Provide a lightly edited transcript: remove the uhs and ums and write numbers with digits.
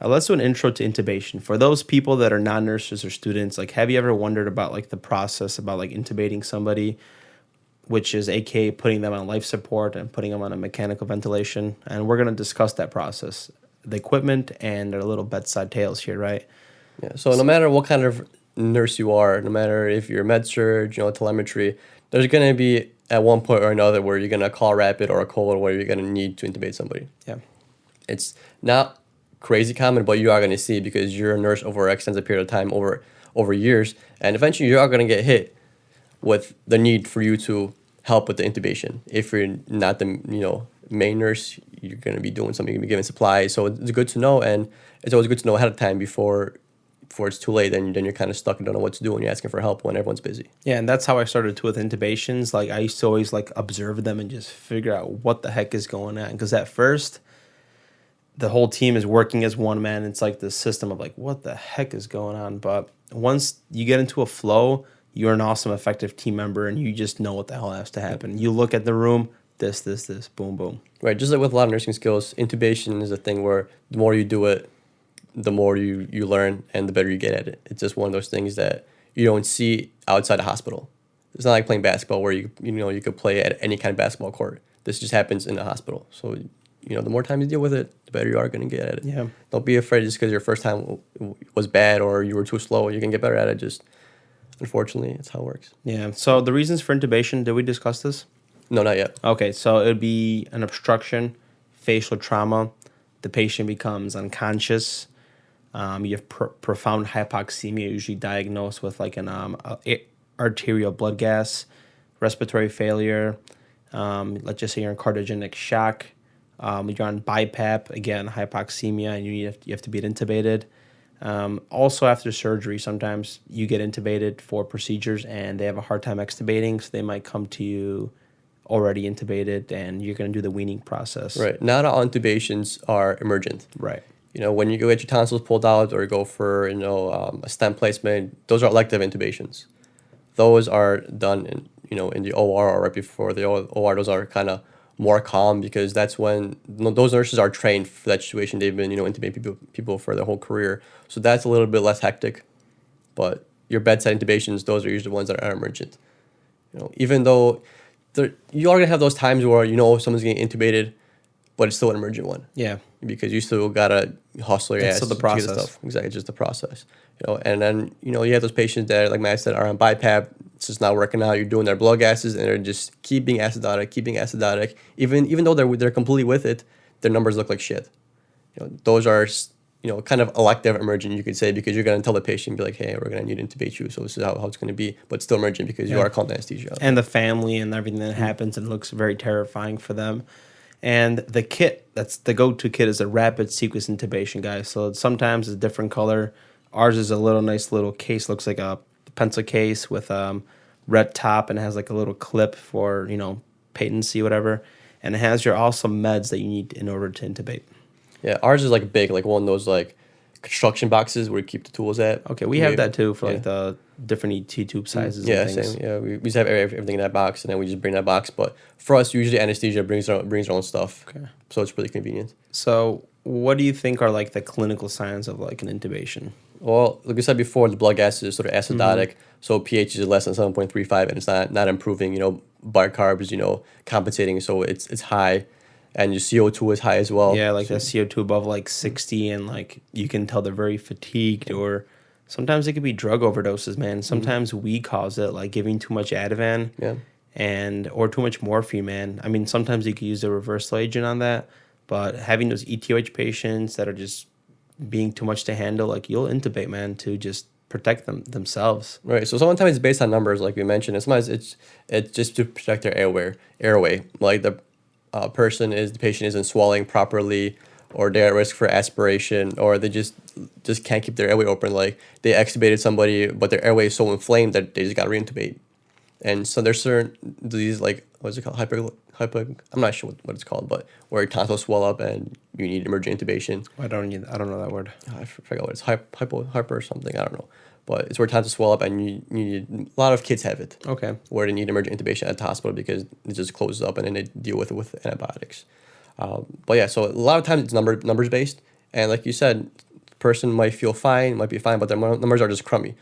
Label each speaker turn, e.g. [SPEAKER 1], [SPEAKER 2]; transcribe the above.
[SPEAKER 1] Let's do an intro to intubation. For those people that are not nurses or students, like, have you ever wondered about like the process about like intubating somebody, which is aka putting them on life support and putting them on a mechanical ventilation? And we're gonna discuss that process, the equipment, and our little bedside tales here, right?
[SPEAKER 2] Yeah. So no matter what kind of nurse you are, no matter if you're med surg, telemetry, there's gonna be at one point or another where you're gonna call rapid or a cold where you're gonna need to intubate somebody.
[SPEAKER 1] Yeah.
[SPEAKER 2] It's not crazy common, but you are gonna see because you're a nurse over an extensive period of time, over years, and eventually you are gonna get hit with the need for you to help with the intubation. If you're not the main nurse, you're gonna be doing something, you're gonna be giving supplies. So it's good to know, and it's always good to know ahead of time before it's too late. Then you're kind of stuck and don't know what to do when you're asking for help when everyone's busy.
[SPEAKER 1] Yeah, and that's how I started too with intubations. Like, I used to always like observe them and just figure out what the heck is going on. Because at first, the whole team is working as one man. It's like this system of like, what the heck is going on? But once you get into a flow, you're an awesome, effective team member, and you just know what the hell has to happen. You look at the room, this, boom, boom.
[SPEAKER 2] Right, just like with a lot of nursing skills, intubation is a thing where the more you do it, the more you learn and the better you get at it. It's just one of those things that you don't see outside the hospital. It's not like playing basketball where you could play at any kind of basketball court. This just happens in the hospital. So, the more time you deal with it, the better you are going to get at it.
[SPEAKER 1] Yeah.
[SPEAKER 2] Don't be afraid just because your first time was bad or you were too slow. You can get better at it. Just, unfortunately, it's how it works.
[SPEAKER 1] Yeah. So the reasons for intubation, did we discuss this?
[SPEAKER 2] No, not yet.
[SPEAKER 1] Okay, so it would be an obstruction, facial trauma. The patient becomes unconscious. You have profound hypoxemia, usually diagnosed with like an arterial blood gas, respiratory failure. Let's just say you're in cardiogenic shock. You're on BiPAP, again, hypoxemia, and you have to be intubated. Also, after surgery, sometimes you get intubated for procedures, and they have a hard time extubating, so they might come to you already intubated, and you're going to do the weaning process.
[SPEAKER 2] Right. Not all intubations are emergent.
[SPEAKER 1] Right.
[SPEAKER 2] When you go get your tonsils pulled out or you go for, a stent placement, those are elective intubations. Those are done in the OR or right before the OR. Those are kind of more calm because that's when those nurses are trained for that situation. They've been, intubating people for their whole career. So that's a little bit less hectic. But your bedside intubations, those are usually the ones that are emergent. Even though you are going to have those times where, someone's getting intubated, but it's still an emergent one.
[SPEAKER 1] Yeah.
[SPEAKER 2] Because you still gotta hustle your ass.
[SPEAKER 1] So the
[SPEAKER 2] to get
[SPEAKER 1] process.
[SPEAKER 2] stuff. Exactly, just the process. And then you have those patients that, like Matt said, are on BiPAP. It's just not working out. You're doing their blood gases, and they're just keeping acidotic. Even though they're completely with it, their numbers look like shit. Those are kind of elective emergent, you could say, because you're gonna tell the patient, be like, hey, we're gonna need to intubate you, so this is how it's gonna be, but still emergent because you are calling anesthesia.
[SPEAKER 1] And the family and everything that happens, and it looks very terrifying for them. And the kit, that's the go-to kit, is a rapid sequence intubation, guys. So sometimes it's a different color. Ours is a nice little case, looks like a pencil case with red top, and it has like a little clip for, patency, whatever. And it has your awesome meds that you need in order to intubate.
[SPEAKER 2] Yeah, ours is like big, like one of those like construction boxes where you keep the tools at.
[SPEAKER 1] Okay, we have that too for like the different ET tube sizes.
[SPEAKER 2] Yeah,
[SPEAKER 1] and things.
[SPEAKER 2] same. Yeah, we just have everything in that box, and then we just bring that box. But for us, usually anesthesia brings their own stuff. Okay. So it's really convenient.
[SPEAKER 1] So what do you think are like the clinical signs of like an intubation?
[SPEAKER 2] Well, like I said before, the blood gas is sort of acidotic, so pH is less than 7.35, and it's not improving. Bicarbs, compensating, so it's high. And your CO2 is high as well.
[SPEAKER 1] Yeah, like the CO2 above like 60, and like you can tell they're very fatigued, or sometimes it could be drug overdoses, man. Sometimes we cause it, like giving too much Ativan, or too much morphine, man. I mean, sometimes you could use a reversal agent on that, but having those ETOH patients that are just being too much to handle, like you'll intubate, man, to just protect themselves.
[SPEAKER 2] Right. So sometimes it's based on numbers, like we mentioned, and sometimes it's just to protect their airway. Like the patient isn't swallowing properly, or they're at risk for aspiration, or they just can't keep their airway open. Like they extubated somebody, but their airway is so inflamed that they just got to reintubate. And so there's certain diseases, like, what's it called? I'm not sure what it's called, but where your tonsils swell up and you need emergent intubation.
[SPEAKER 1] I don't know that word.
[SPEAKER 2] I forgot what it's, hyper or something, I don't know. But it's where tonsils swell up, and you need, a lot of kids have it.
[SPEAKER 1] Okay.
[SPEAKER 2] Where they need emergent intubation at the hospital because it just closes up, and then they deal with it with antibiotics. But yeah, so a lot of times it's numbers based, and like you said, person might feel fine, might be fine, but their numbers are just crummy.